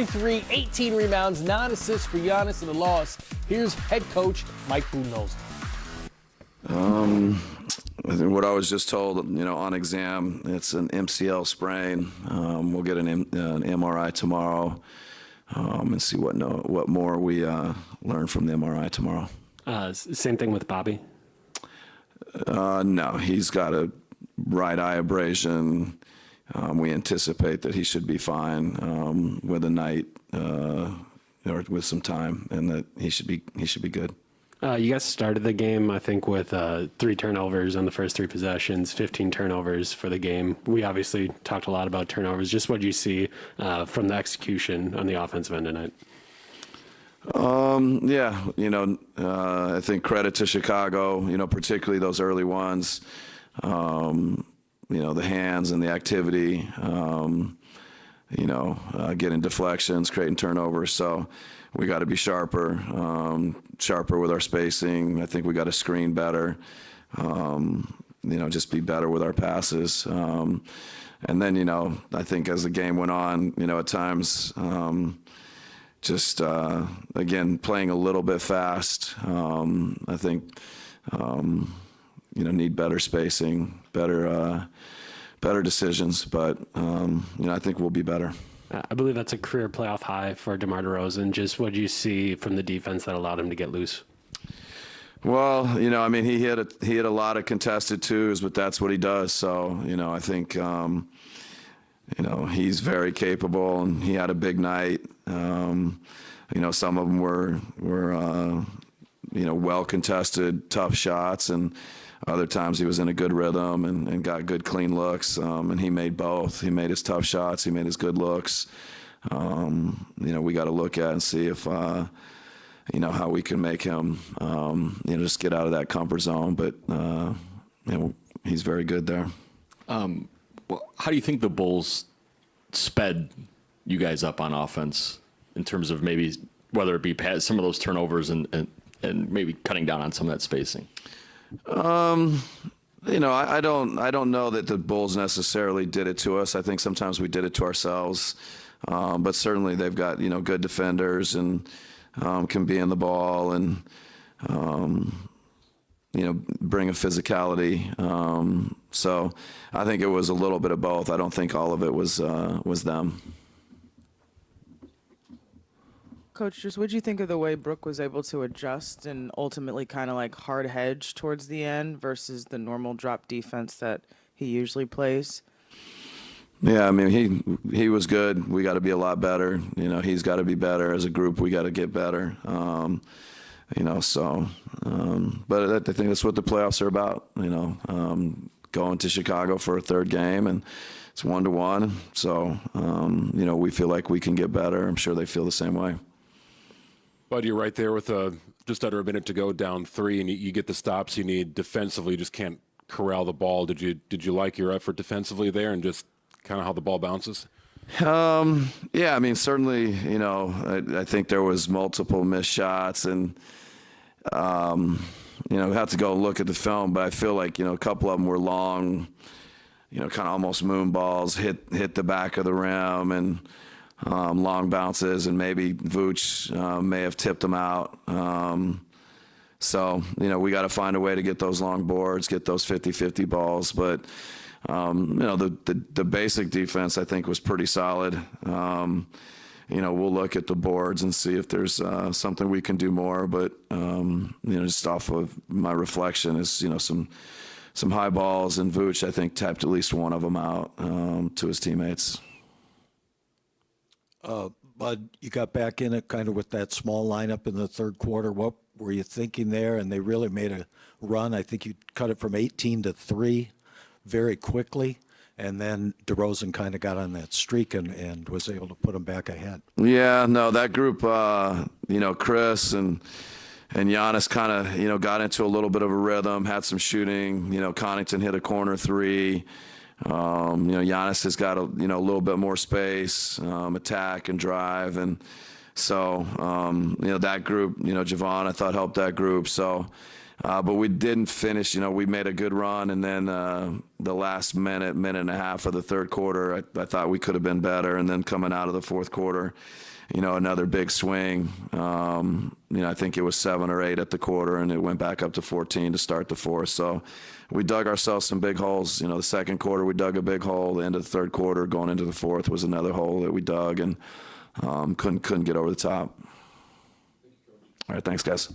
33, 18 rebounds, 9 assists for Giannis in the loss. Here's head coach Mike Budenholzer. I think what I was just told, on exam, it's an MCL sprain. We'll get an MRI tomorrow and see what more we learn from the MRI tomorrow. Same thing with Bobby? No, he's got a right eye abrasion. We anticipate that he should be fine with a night or with some time, and that he should be good. You guys started the game, I think, with 3 turnovers on the first 3 possessions, 15 turnovers for the game. We obviously talked a lot about turnovers. Just what do you see from the execution on the offensive end tonight? I think credit to Chicago, particularly those early ones, the hands and the activity, getting deflections, creating turnovers. So we got to be sharper with our spacing. I think we got to screen better, just be better with our passes. And then, I think as the game went on, at times, again, playing a little bit fast. I think, need better spacing, better decisions, but, I think we'll be better. I believe that's a career playoff high for DeMar DeRozan. Just what do you see from the defense that allowed him to get loose? Well, he hit a lot of contested twos, but that's what he does. So, I think, he's very capable, and he had a big night. Some of them were well contested, tough shots, and other times he was in a good rhythm and got good clean looks, and he made both. He made his tough shots, he made his good looks. We got to look at and see if how we can make him just get out of that comfort zone. But he's very good there. Well, how do you think the Bulls sped you guys up on offense in terms of maybe whether it be some of those turnovers and maybe cutting down on some of that spacing? I don't know that the Bulls necessarily did it to us. I think sometimes we did it to ourselves. But certainly they've got, good defenders and can be in the ball and, bring a physicality. So I think it was a little bit of both. I don't think all of it was them. Coach, just what'd you think of the way Brook was able to adjust and ultimately kind of like hard hedge towards the end versus the normal drop defense that he usually plays? Yeah, he was good. We got to be a lot better. He's got to be better. As a group, we got to get better. But I think that's what the playoffs are about. Going to Chicago for a third game, and it's 1-1. So we feel like we can get better. I'm sure they feel the same way. Bud, you're right there with just under a minute to go, down 3, and you get the stops you need defensively. You just can't corral the ball. Did you like your effort defensively there, and just kind of how the ball bounces? Yeah, certainly. I think there was multiple missed shots, and we have to go look at the film. But I feel like a couple of them were long, kind of almost moon balls, hit the back of the rim, and long bounces, and maybe Vooch may have tipped them out. So, we got to find a way to get those long boards, get those 50-50 balls. But, the basic defense, I think, was pretty solid. We'll look at the boards and see if there's something we can do more. But, just off of my reflection is, some high balls, and Vooch, I think, tapped at least one of them out to his teammates. Bud, you got back in it kind of with that small lineup in the third quarter. What were you thinking there? And they really made a run. I think you cut it from 18-3 very quickly. And then DeRozan kind of got on that streak and was able to put them back ahead. Yeah, no, that group, Chris and Giannis kind of, got into a little bit of a rhythm, had some shooting. Connaughton hit a corner 3. Giannis has got a little bit more space, attack and drive, and so that group, Javon, I thought helped that group. So But we didn't finish. We made a good run, and then the last minute and a half of the third quarter, I thought we could have been better. And then coming out of the fourth quarter, another big swing. I think it was 7 or 8 at the quarter, and it went back up to 14 to start the fourth. So we dug ourselves some big holes. The second quarter we dug a big hole. The end of the third quarter, going into the fourth, was another hole that we dug, and couldn't get over the top. All right, thanks, guys.